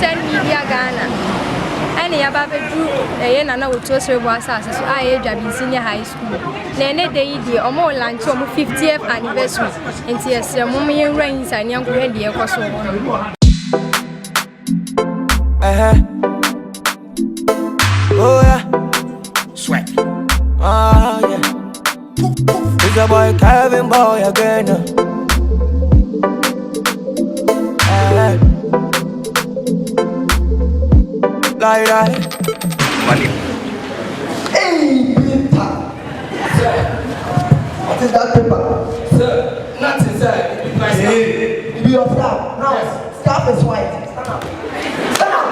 Christian Media Ghana. And Yababa drew a Nana with two cerebral assassins. I Juaben Senior High School. Nene day, or more lunch on 50th anniversary. And yes, a moment rains and young ready a cost. Oh yeah, sweat. Ah yeah. It's a boy Kevin boy again. Like that. Money. Hey, paper. Sir, what is that paper? Sir, nothing, sir. It's my Hey, it be your scarf. Now, scarf is white. Stand up. Stand up.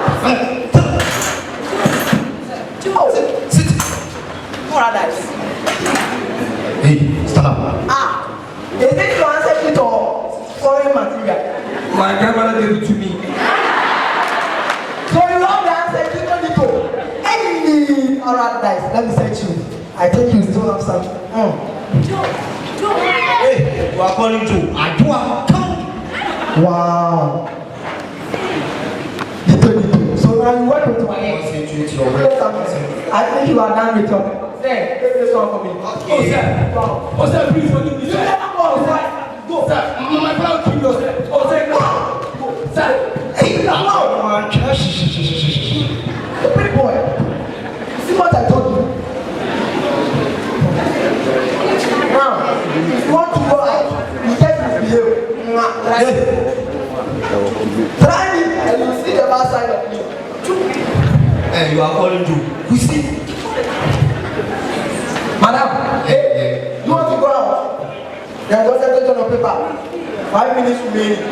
Sit. What are that? Hey, stand up. Ah, is this your ancestry or foreign material? My grandmother gave it to me. So you love the ancestry, don't need to. Hey, alright, guys, let me search you. I think you still have something. Hey, you are calling Joe. I do come. Wow. So now you work with my ex. I think you are done with your. Say, take this one for me. Oh, sir. Oh, sir, please forgive me. Sir, go. Sir, my father will kill you, sir. Oh, sir, go. Sir, Hey, come on. Pretty boy. See what I told you. Now, if you want to go out, you get to behave. Try me and you see the bad side of me. hey, you are calling Joe. You see? Madam, hey, you want to go out? Then just take it on the paper. 5 minutes remaining.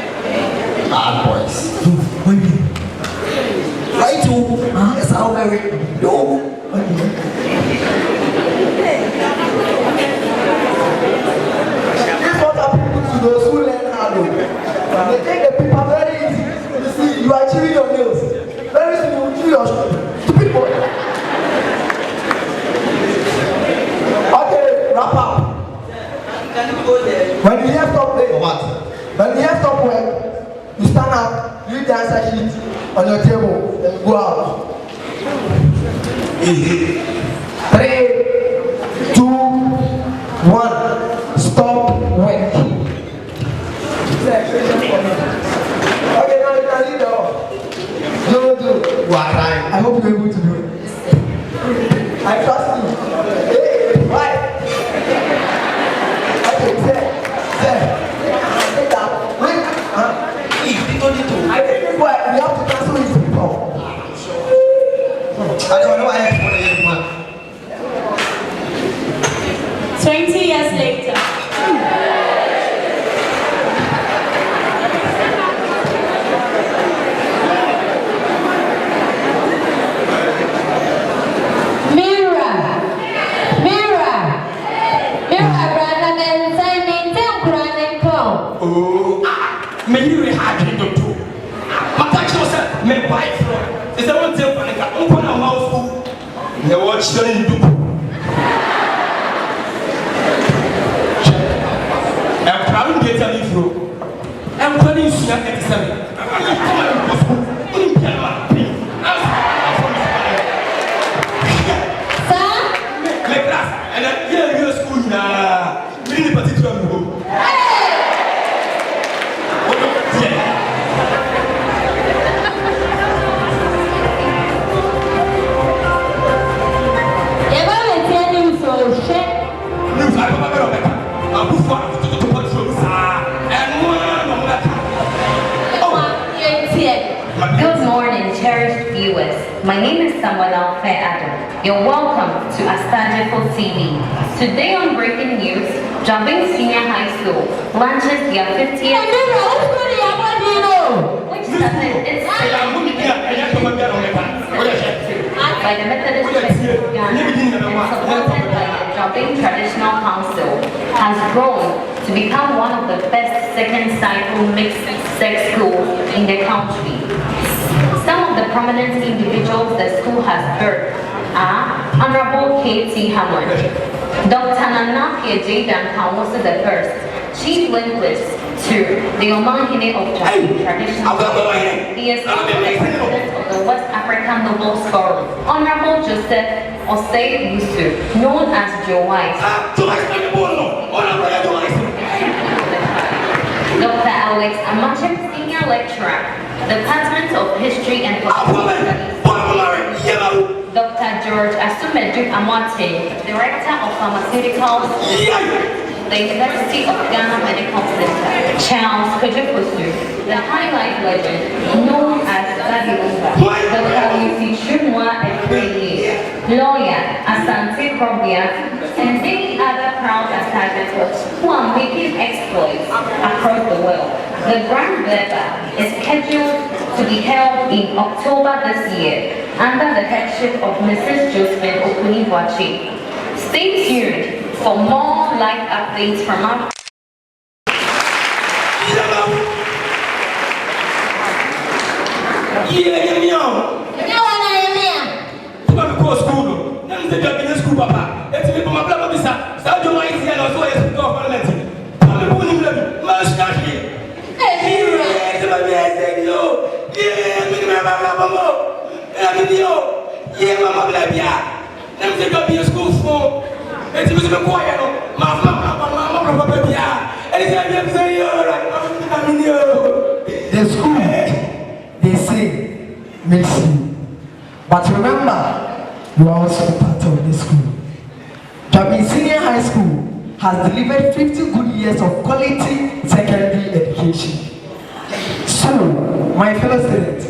Bad boys. Right to? Yes, I'll marry you. This is what happens to those who learn hard. They take the paper very easy. You see, you are chewing your nails. Very soon you chew your stupid boy. Okay, wrap up. When you hear stop playing, What? when you hear stop work, you stand up, leave the answer sheet on your table, and go out. 3, 2, 1, stop work. Okay, now you can leave the off. No, do. What time? I hope you're able to do it. I trust you. Hey, why? Okay, sir. Take that. Wait. Hey, they don't need to. I think this boy, we have to cancel his report. I don't know why I have to put it in, man. 20 years later. Me you had to do. But that's yourself, me wife. Is that one thing? Open a mouthful. You watch the do. I'm proud to get a through. I'm calling you soon at 87. And I'm here in your school now. Really particular. Good morning, cherished viewers. My name is Samuel Adam. You're welcome to Astajefo TV. Today on Breaking News, Juaben Senior High School launches their 50th which started its by the Methodist Church of Ghana and supported by the Juaben Traditional Council, has grown to become one of the best second cycle mixed sex schools in the country. Some of the prominent individuals the school has birthed are Honorable K.T. Hammond, Dr. Nana P.J. Dankawoso I, Chief Linguist, to the Omanhene of Juaben traditional. He is the president of the West African Nobles Forum, Honorable Joseph Osei Busu, known as Juaben. Dr. Alex Amachem, Senior Lecturer, Department of History and Political Studies. Dr. George Asumedu Amate, Director of Pharmaceuticals, the University of Ghana Medical Center. Charles Kojokosu, the High Life legend, known as Zadilumba. Dr. Lucy Chumwa Ekweye, lawyer, Asante Krobia, and many other proud ambassadors who are making exploits across the world. The Grand Veba is scheduled to be held in October this year under the headship of Mrs. Josephine Okuniwachi. Stay tuned for more live updates from our the school, they say, makes you. But remember, you are also part of the school. Juaben Senior High School has delivered 50 good years of quality secondary education. So, my fellow students,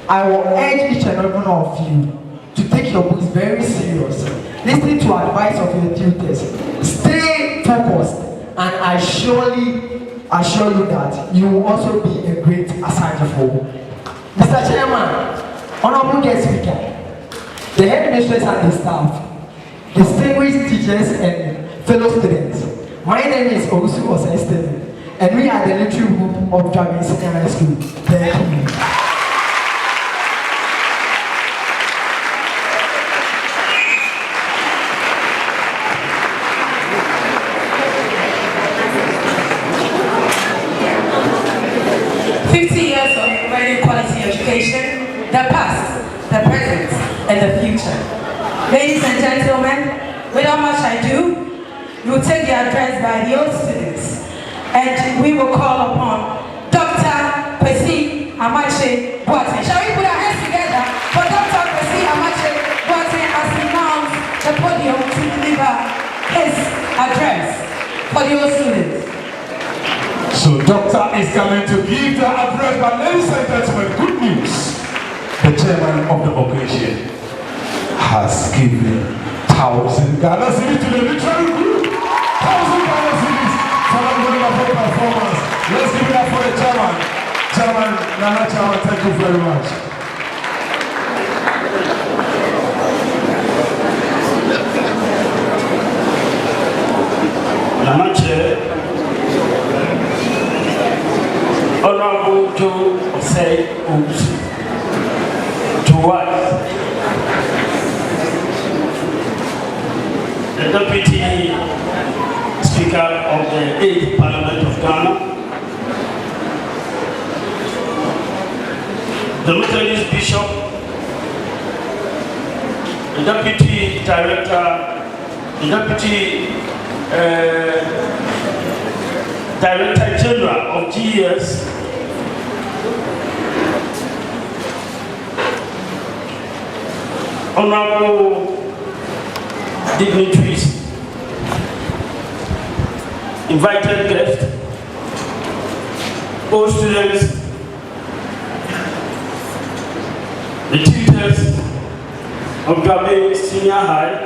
I will urge each and every one of you to take your books very serious. Listen to advice of your tutors. Stay focused, and I surely assure you that you will also be a great Asajifo. Mr. Chairman, honorable guest speaker, the headmistress and the staff, distinguished teachers and fellow students, my name is Osu Osei, and we are the literary group of Juaben Senior High School. Thank you. 50 years of providing quality education, the past, the present, and the future. Ladies and gentlemen, without much ado, we will take the address by the old students, and we will call upon Dr. Kwesi Amache Boateng. Shall we put our hands together for Dr. Kwesi Amache Boateng as he mounts the podium to deliver his address for the old students? So Doctor is coming to give the address, but ladies and gentlemen, good news. The chairman of the occasion has given 1,000 Ghana cedis to the literary group. 1,000 Ghana cedis for the wonderful performance. Let's give it up for the chairman. Chairman, Nana Chairman, thank you very much. Nana Chair, Honorable Joe Osei Busu, to wife, the Deputy Speaker of the 8th Parliament of Ghana, the Methodist Bishop, the Deputy Director, the Deputy Director General of GES, honorable dignitaries, invited guests, all students, the tutors of Juaben Senior High,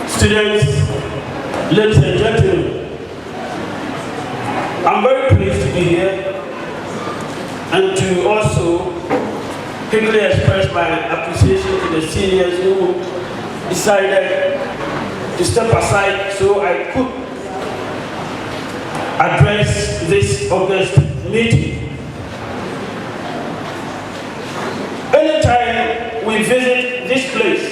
students, ladies and gentlemen, I'm very pleased to be here and to also quickly express my appreciation to the seniors who decided to step aside so I could address this August meeting. Anytime we visit this place,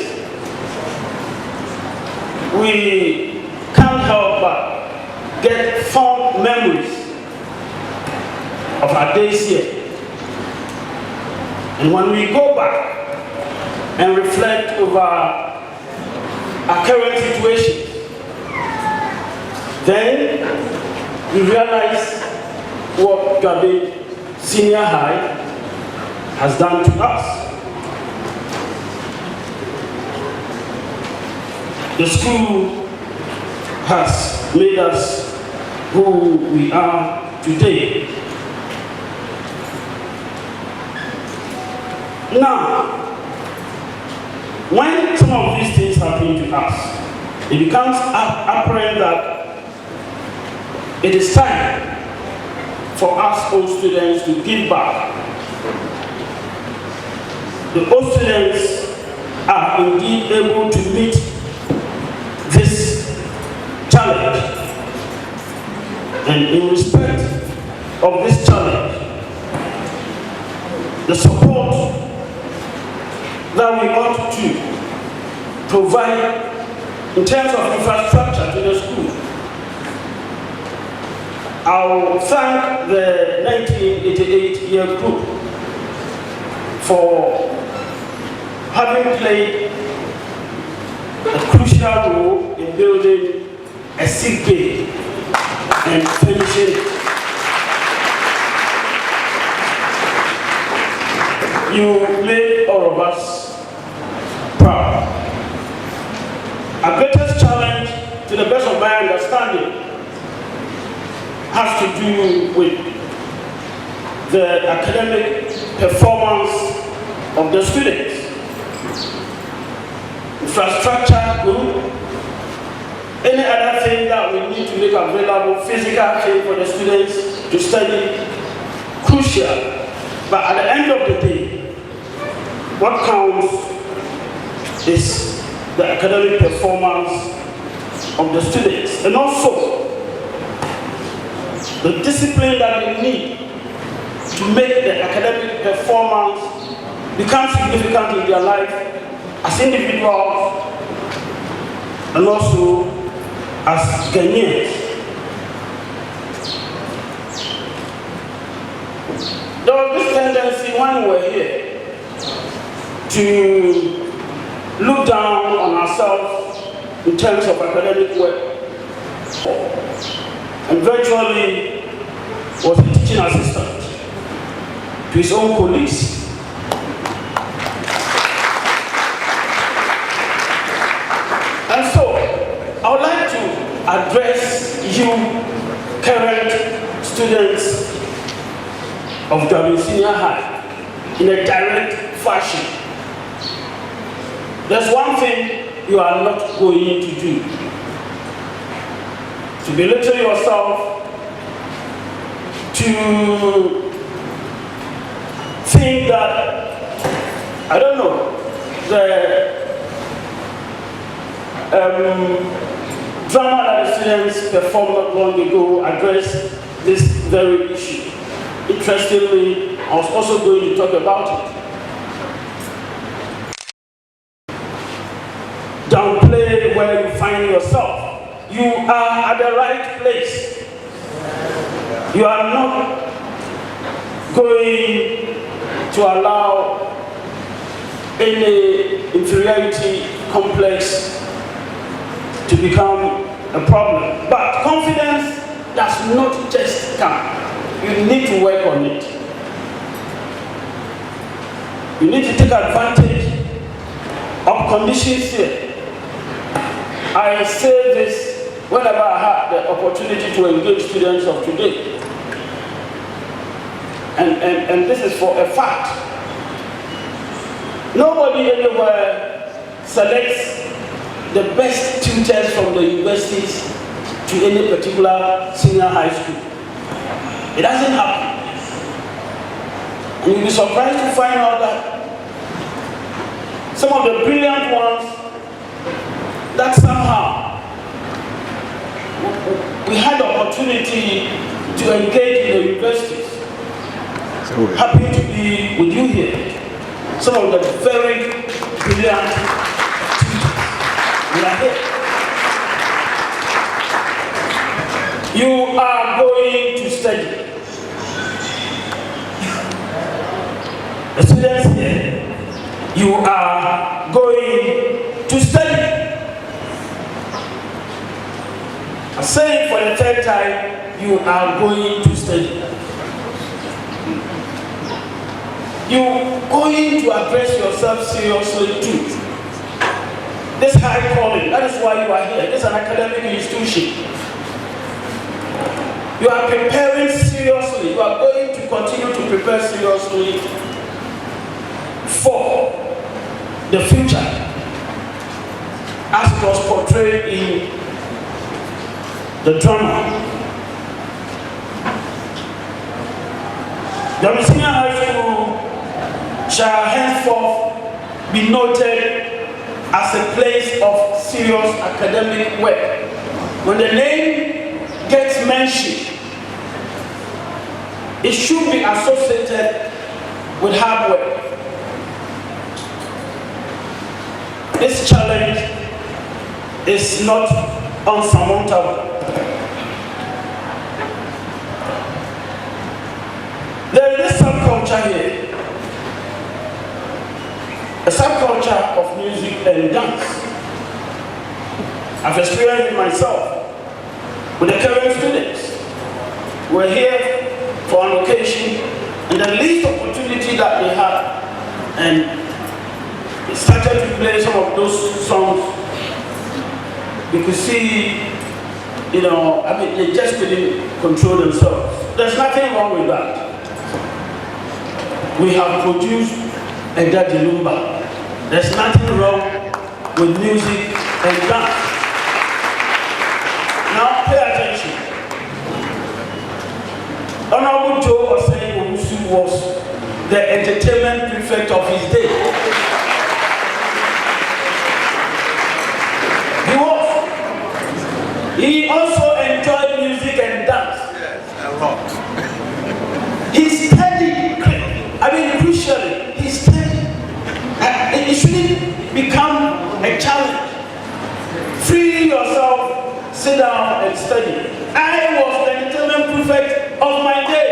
we can't help but get fond memories of our days here. And when we go back and reflect over our current situation, then we realize what Juaben Senior High has done to us. The school has made us who we are today. Now, when some of these things happen to us, it becomes apparent that it is time for us old students to give back. The old students are indeed able to meet this challenge. And in respect of this challenge, the support that we ought to provide in terms of infrastructure to the school. I'll thank the 1988 year group for having played a crucial role in building a sick bay and finishing it. You made all of us proud. Our greatest challenge, to the best of my understanding, has to do with the academic performance of the students. Infrastructure, good. Any other thing that we need to make available, physical thing for the students to study, crucial. But at the end of the day, what counts is the academic performance of the students, and also the discipline that we need to make the academic performance become significant in their life as individuals and also as Ghanaians. There was this tendency when we were here to look down on ourselves in terms of academic work, and virtually was a teaching assistant to his own colleagues. And so, I would like to address you, current students of Juaben Senior High, in a direct fashion. There's one thing you are not going to do: to belittle yourself, to think that, I don't know, the drama that the students performed not long ago addressed this very issue. Interestingly, I was also going to talk about it. Downplay where you find yourself. You are at the right place. You are not going to allow any inferiority complex to become a problem. But confidence does not just come. You need to work on it. You need to take advantage of conditions here. I say this whenever I have the opportunity to engage students of today. And this is for a fact. Nobody anywhere selects the best tutors from the universities to any particular senior high school. It doesn't happen. And you'll be surprised to find out that some of the brilliant ones that somehow we had the opportunity to engage in the universities. Happy to be with you here. Some of the very brilliant teachers. We are here. You are going to study. The students here, you are going to study. I'm saying for the third time, you are going to study. You're going to address yourself seriously too. This high calling, that is why you are here. This is an academic institution. You are preparing seriously. You are going to continue to prepare seriously for the future, as it was portrayed in the drama. The senior high school shall henceforth be noted as a place of serious academic work. When the name gets mentioned, it should be associated with hard work. This challenge is not unsurmountable. There is this subculture here, a subculture of music and dance. I've experienced it myself with the current students. We're here for an occasion, and the least opportunity that they had, and they started to play some of those songs. You could see, they just couldn't control themselves. There's nothing wrong with that. We have produced a Daddy Lumba. There's nothing wrong with music and dance. Now pay attention. Honorable Joe Osei Owusu was the entertainment prefect of his day. He was. He also enjoyed music and dance. Yes, a lot. He studied, crucially, he studied. It shouldn't become a challenge. Free yourself, sit down and study. I was the entertainment prefect of my day.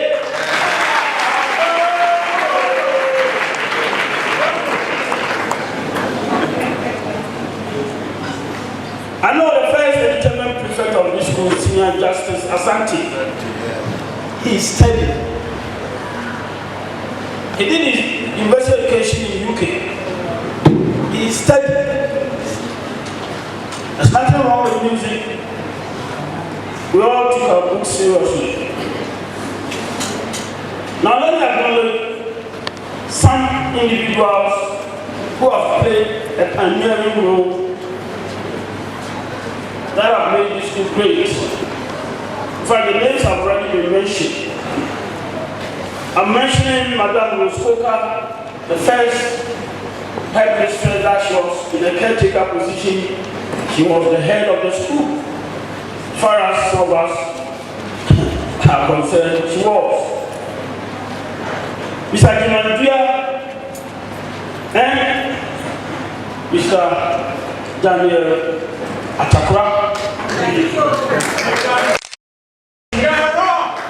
I know the first entertainment prefect of this school, Senior Justice Asante. He studied. He did his university education in UK. He studied. There's nothing wrong with music. We all took our books seriously. Now let me acknowledge some individuals who have played a pioneering role that have made this school great. In fact, the names have already been mentioned. I'm mentioning Madame Roskoka, the first headmistress that she was in a caretaker position. She was the head of the school. As far as some of us are concerned, she was. Mr. Jimandia and Mr. Daniel Atakra.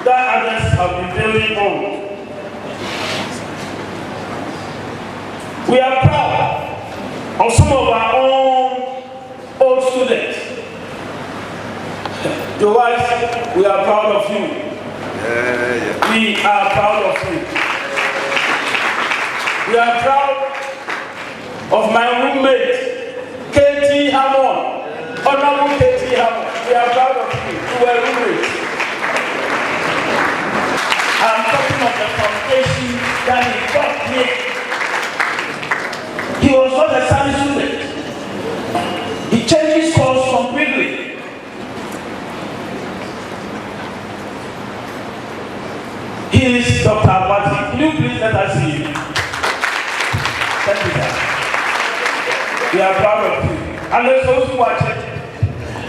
That others have been building on. We are proud of some of our own old students. Your wife, we are proud of you. We are proud of you. We are proud of my roommate, Katie Hammond. Honorable Katie Hammond. We are proud of you. You were roommates. I'm talking of the foundation that he got here. He was not a science student. He changed his course completely. He is Dr. Abati. Can you please let us see him? Thank you, sir. We are proud of you. And let's also watch it.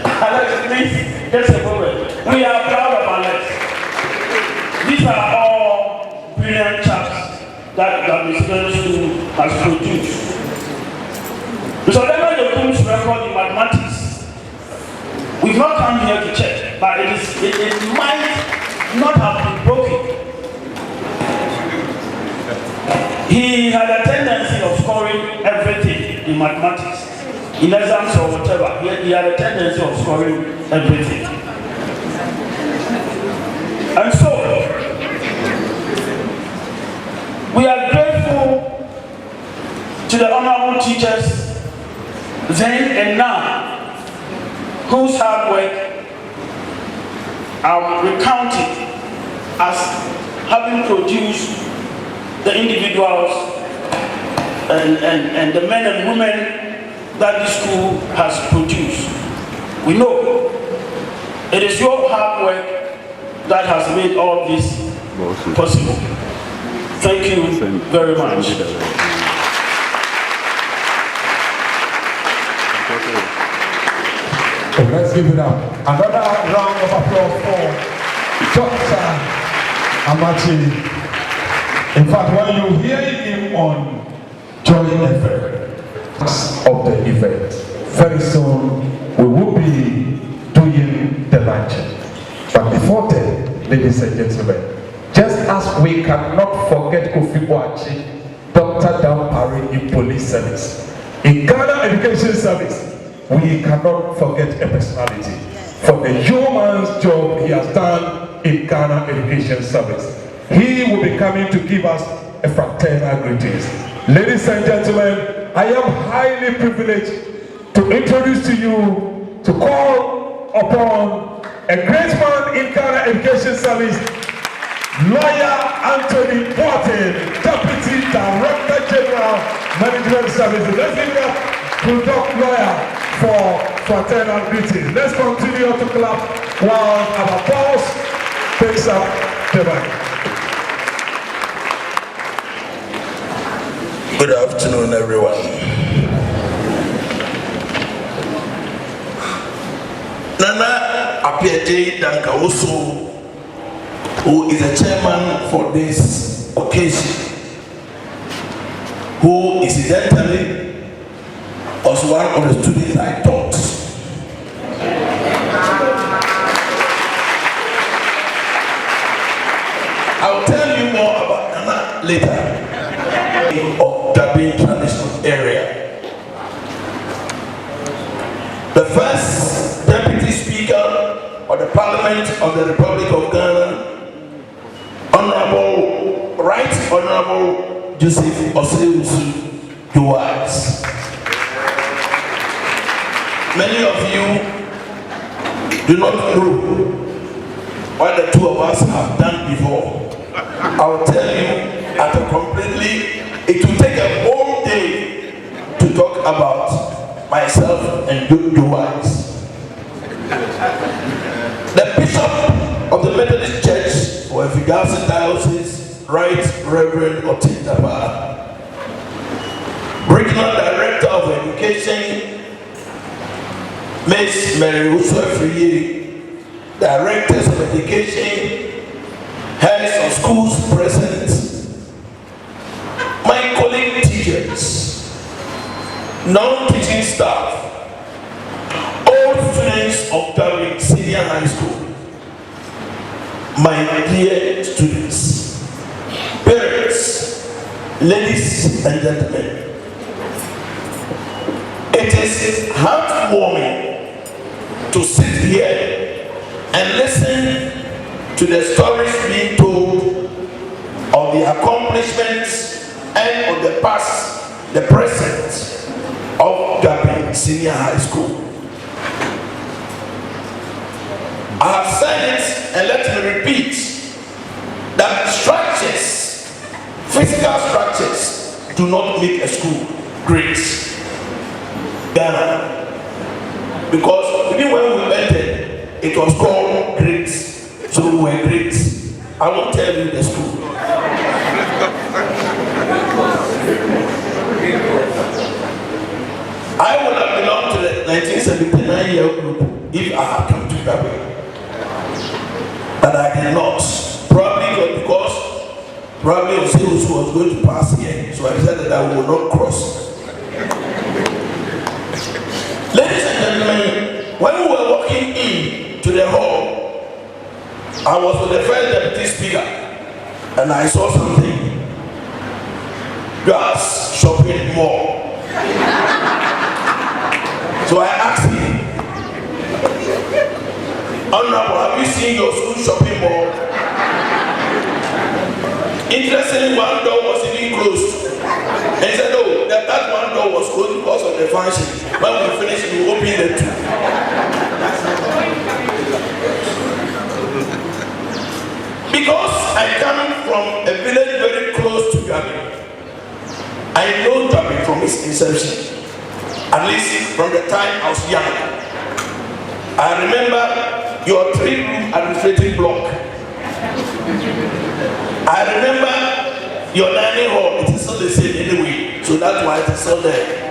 Alex, please, just a moment. We are proud of Alex. These are all brilliant chaps that the student school has produced. So whatever the school's record in mathematics, we've not come here to check. but it might not have been broken. He had a tendency of scoring everything in mathematics, in exams or whatever. He had a tendency of scoring everything. And so, we are grateful to the honorable teachers then and now, whose hard work are recounted as having produced the individuals and the men and women that the school has produced. We know it is your hard work that has made all this possible. Thank you very much. Let's give it up. Another round of applause for Dr. Amachi. In fact, when you hear him on Joy FM of the event, very soon we will be doing the luncheon. But before then, ladies and gentlemen, just as we cannot forget Kofi Boachi, Dr. Dampari in police service, in Ghana Education Service, we cannot forget a personality for the yeoman's job he has done in Ghana Education Service. He will be coming to give us a fraternal greetings. Ladies and gentlemen, I am highly privileged to introduce to you, to call upon a great man in Ghana Education Service, Lawyer Anthony Juaben, Deputy Director General Management Services. Let's give it up to Dr. Lawyer for fraternal greetings. Let's continue to clap while our boss takes up the mic. Good afternoon, everyone. Nana Apiete Dankauso, who is the chairman for this occasion, who incidentally was one of the students I taught. I'll tell you more about Nana later. Of Juaben traditional area. The first deputy speaker of the Parliament of the Republic of Ghana, Right Honorable Joseph Oseusu Juaben. Many of you do not know what the two of us have done before. I'll tell you at a completely. It will take a whole day to talk about myself and Juaben. The Bishop of the Methodist Church for Efficacy Diocese, Right Reverend Otitaba, Regional Director of Education, Miss Mary Usuafriye, Directors of Education, Heads of Schools present, my colleague teachers, non-teaching staff, all students of Juaben Senior High School, my dear students, parents, ladies and gentlemen, it is heartwarming to sit here and listen to the stories being told of the accomplishments and of the past, the present of Juaben Senior High School. I have said it and let me repeat that structures, physical structures, do not make a school great. Ghana. Because even when we entered, it was called great. So we were great. I won't tell you the school. I would have belonged to the 1979 year group if I had come to Juaben. But I did not. Probably because Oseusu was going to pass here. So I decided that I will not cross. Ladies and gentlemen, when we were walking in to the hall, I was with the first deputy speaker and I saw something. Gas shopping mall. So I asked him, Honorable, have you seen your school shopping mall? Interestingly, one door was even closed. And he said, no, that one door was closed because of the function. When we finish, we will open the two. Because I come from a village very close to Juaben, I know Juaben from its inception. At least from the time I was young. I remember your 3-room administrative block. I remember your dining hall. It is still the same anyway, so that's why it is still there.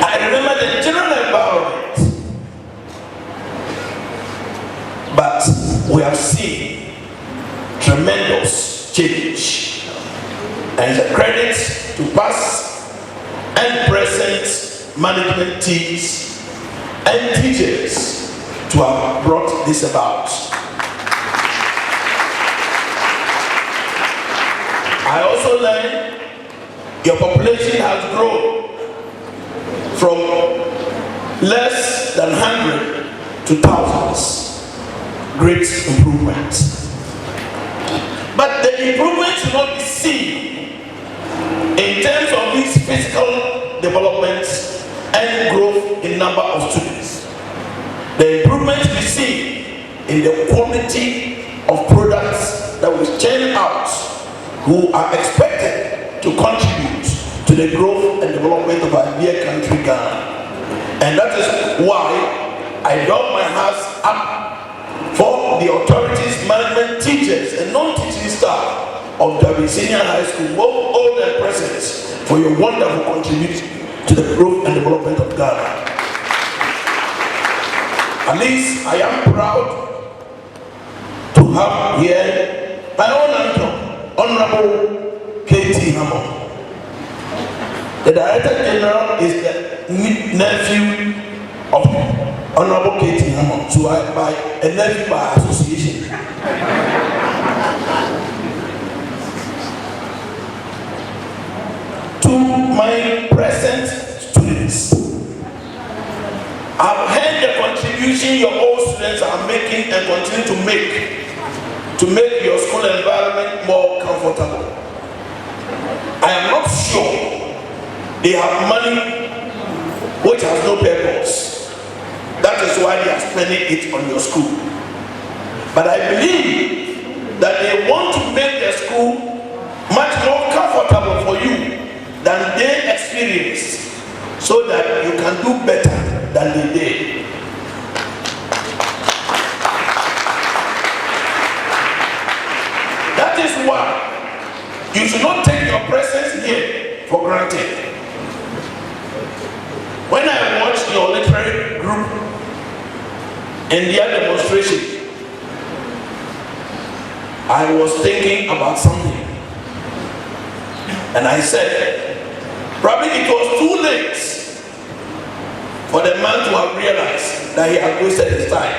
I remember the general environment. But we have seen tremendous change. And it's a credit to past and present management teams and teachers to have brought this about. I also learned your population has grown from less than 100 to thousands. Great improvement. But the improvement should not be seen in terms of these physical developments and growth in number of students. The improvement we see in the quality of products that we churn out who are expected to contribute to the growth and development of our dear country Ghana. And that is why I draw my hands up for the authorities, management, teachers, and non-teaching staff of Juaben Senior High School, both old and present, for your wonderful contribution to the growth and development of Ghana. At least I am proud to have here my own uncle, Honorable K.T. Hammond. The Director General is the nephew of Honorable K.T. Hammond, so I by a nephew by association. To my present students, I've heard the contribution your old students are making and continue to make your school environment more comfortable. I am not sure they have money which has no purpose. That is why they are spending it on your school. But I believe that they want to make their school much more comfortable for you than they experienced, so that you can do better than they did. That is why you should not take your presence here for granted. When I watched your literary group in their demonstration, I was thinking about something. And I said, probably it was too late for the man to have realized that he had wasted his time.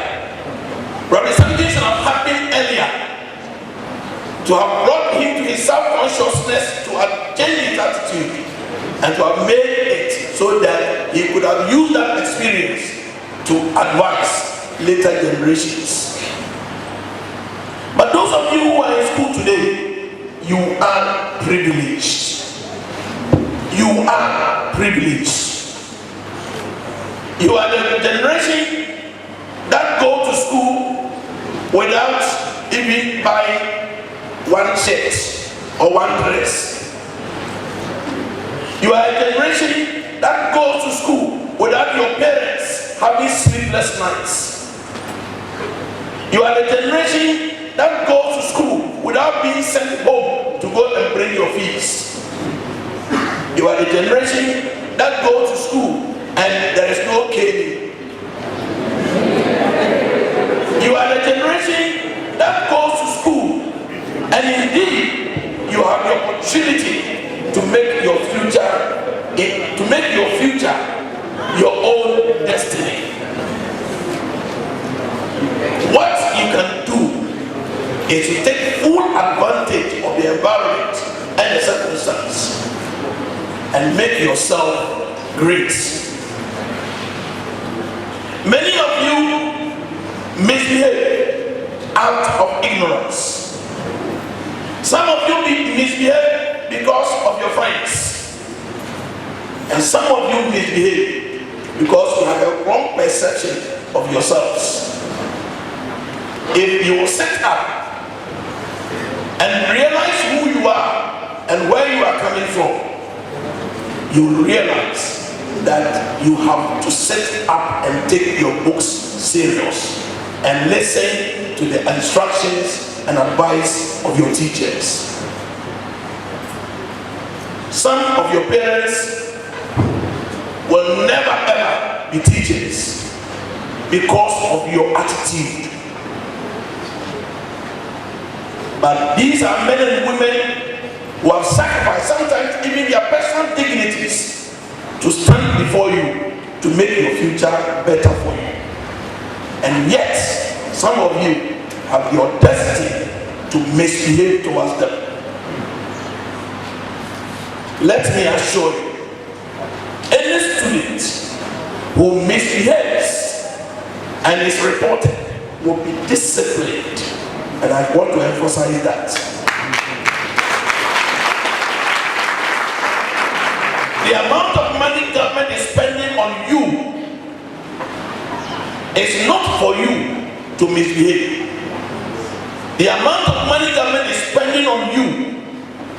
Probably something should have happened earlier to have brought him to his self-consciousness, to have changed his attitude, and to have made it so that he could have used that experience to advise later generations. But those of you who are in school today, you are privileged. You are privileged. You are the generation that go to school without even buying one shirt or one dress. You are a generation that goes to school without your parents having sleepless nights. You are the generation that goes to school without being sent home to go and bring your fees. You are the generation that goes to school and there is no caning. You are the generation that goes to school and indeed you have the opportunity to make your future your own destiny. What you can is to take full advantage of the environment and the circumstance and make yourself great. Many of you misbehave out of ignorance. Some of you misbehave because of your friends. And some of you misbehave because you have a wrong perception of yourselves. If you will sit up and realize who you are and where you are coming from, you will realize that you have to sit up and take your books serious and listen to the instructions and advice of your teachers. Some of your parents will never ever be teachers because of your attitude. But these are men and women who have sacrificed, sometimes even their personal dignities, to stand before you to make your future better for you. And yet, some of you have the audacity to misbehave towards them. Let me assure you, any student who misbehaves and is reported will be disciplined. And I want to emphasize that. The amount of money government is spending on you is not for you to misbehave. The amount of money government is spending on you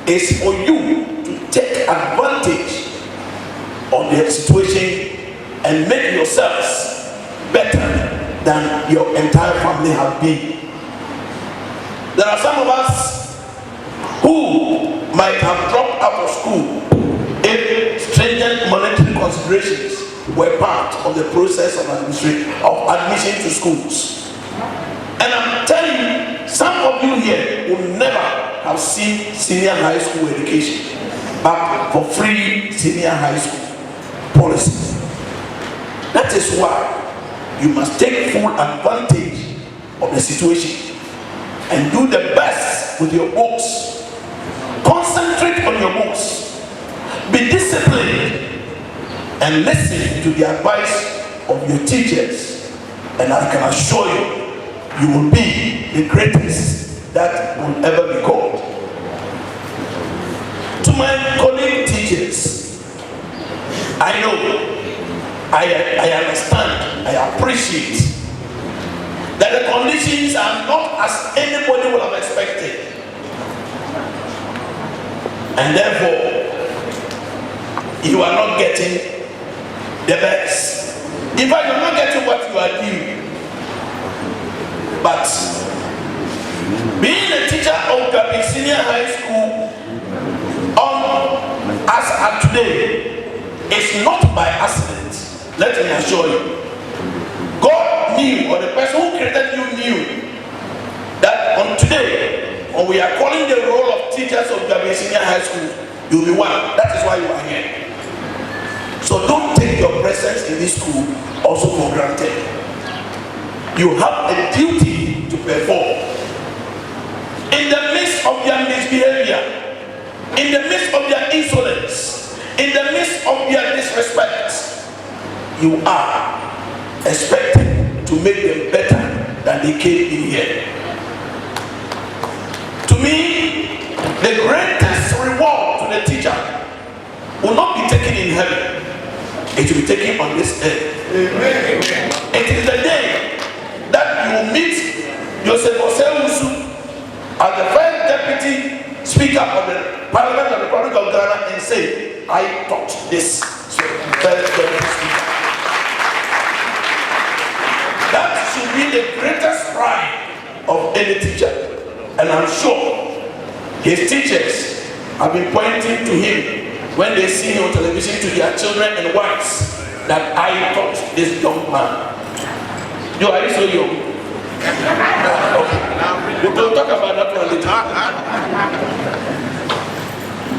is for you to take advantage of the situation and make yourselves better than your entire family have been. There are some of us who might have dropped out of school if stringent monetary considerations were part of the process of admission to schools. And I'm telling you, some of you here will never have seen senior high school education but for free senior high school policy. That is why you must take full advantage of the situation and do the best with your books. Concentrate on your books. Be disciplined and listen to the advice of your teachers. And I can assure you, you will be the greatest that will ever be called. To my colleague teachers, I know, I understand, I appreciate that the conditions are not as anybody would have expected. And therefore, you are not getting the best. In fact, you're not getting what you are due. But being a teacher of Juaben Senior High School as at today is not by accident. Let me assure you. God knew, or the person who created you knew, that on today, when we are calling the role of teachers of Juaben Senior High School, you'll be one. That is why you are here. So don't take your presence in this school also for granted. You have a duty to perform. In the midst of their misbehavior, in the midst of their insolence, in the midst of their disrespect, you are expected to make them better than they came in here. To me, the greatest reward to the teacher will not be taken in heaven. It will be taken on this earth. It is the day that you will meet Joseph Osewusu as the first deputy speaker of the Parliament of the Republic of Ghana and say, I taught this. So, first deputy speaker. That should be the greatest pride of any teacher. And I'm sure his teachers have been pointing to him when they see him on television to their children and wives that I taught this young man. Yo, are you so young? Okay. We'll talk about that one later.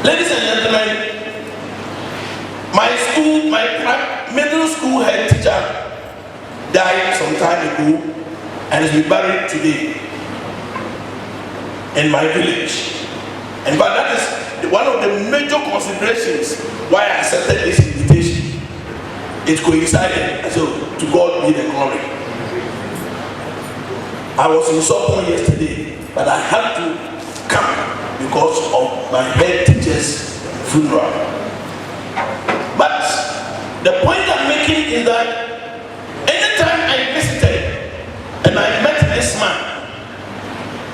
Ladies and gentlemen, my middle school head teacher died some time ago and is buried today. in my village. In fact, that is one of the major considerations why I accepted this invitation. It coincided, so to God be the glory. I was in Sopon yesterday, but I had to come because of my head teacher's funeral. But the point I'm making is that anytime I visited and I met this man,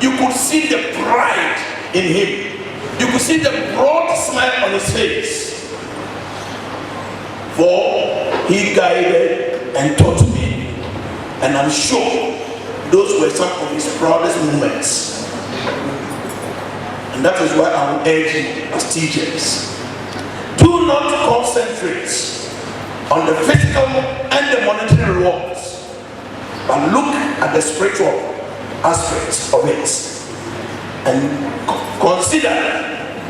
you could see the pride in him. You could see the broad smile on his face. For he guided and taught me. And I'm sure those were some of his proudest moments. And that is why I will urge you as teachers. Do not concentrate on the physical and the monetary rewards, but look at the spiritual aspects of it and consider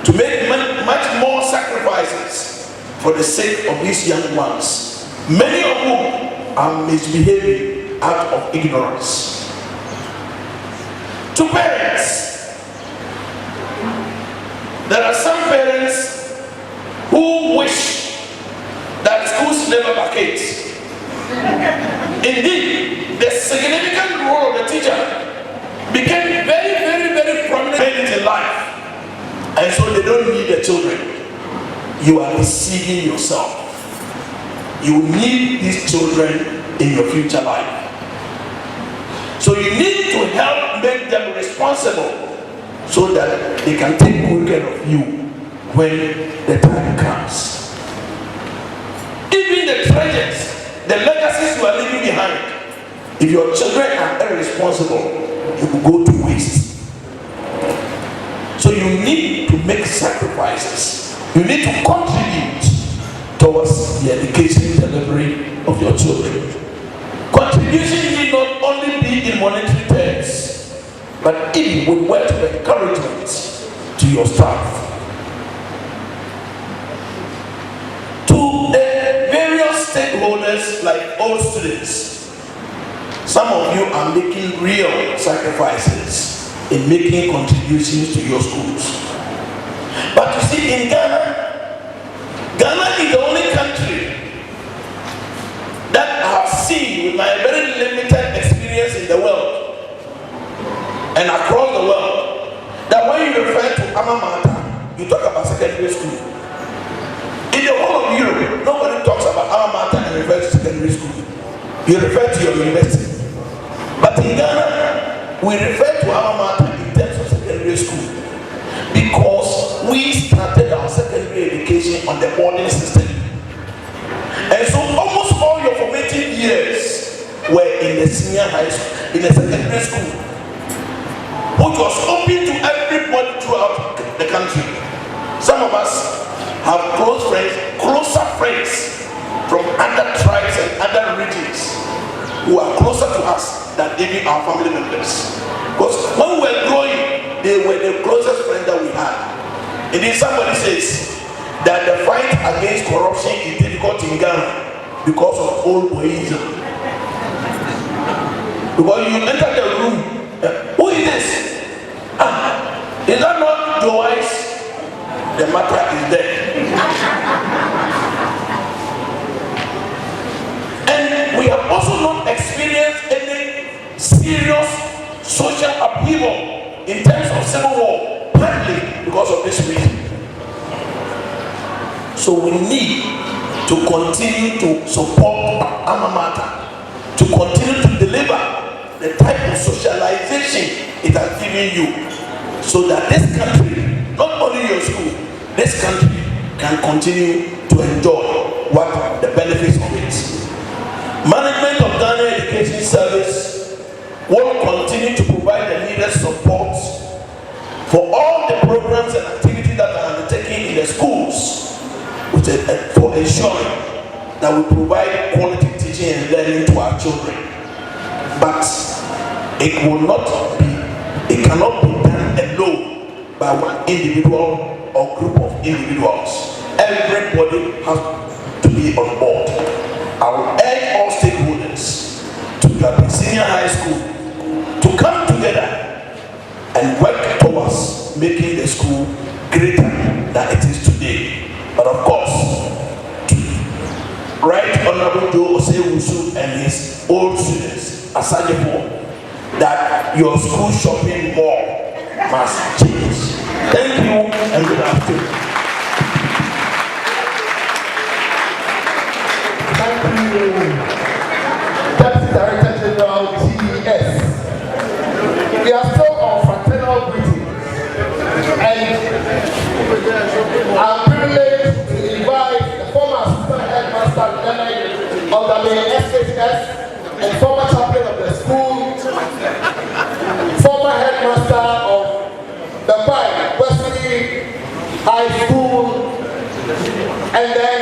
to make much more sacrifices for the sake of these young ones, many of whom are misbehaving out of ignorance. To parents, there are some parents who wish that schools never vacate. Indeed, the significant role of the teacher became very prominent in life. And so they don't need the children. You are deceiving yourself. You need these children in your future life. So you need to help make them responsible so that they can take good care of you when the time comes. Even the treasures, the legacies you are leaving behind, if your children are irresponsible, it will go to waste. So you need to make sacrifices. You need to contribute towards the education delivery of your children. Contribution need not only be in monetary terms, but even with words of encouragement to your staff. To the various stakeholders like all students, some of you are making real sacrifices in making contributions to your schools. But you see, in Ghana is the only country that I have seen with my very limited experience in the world and across the world, that when you refer to alma mater, you talk about secondary school. In the whole of Europe, nobody talks about alma mater and refers to secondary school. You refer to your university. But in Ghana, we refer to alma mater in terms of secondary school because we started our secondary education on the boarding system. And so almost all your formative years were in the senior high school, in the secondary school, which was open to everybody throughout the country. Some of us have closer friends from other tribes and other regions who are closer to us than even our family members. Because when we were growing, they were the closest friends that we had. And then somebody says that the fight against corruption is difficult in Ghana because of old boyism. Because you enter the room, who is this? Is that not your wife? The matter is dead. And we have also not experienced any serious social upheaval in terms of civil war, partly because of this reason. So we need to continue to support alma mater, to continue to deliver the type of socialization it has given you, so that this country, not only your school, this country can continue to enjoy what the benefits of it. Management of Ghana Education Service will continue to provide the needed support for all the programs and activities that are undertaken in the schools, for ensuring that we provide quality teaching and learning to our children. But it cannot be done alone by one individual or group of individuals. Everybody has to be on board. I will urge all stakeholders to Juaben Senior High School to come together and work towards making the school greater than it is today. But of course, Right Honorable Joe Osei-Wusu and his old students, Asajefo, that your school shopping mall must change. Thank you and good afternoon. Thank you, Deputy Director General GES. We are still on fraternal greetings, and I'm privileged to invite the former assistant headmaster of the main SHS and former chaplain of the school, former headmaster of the Wesley High School, and then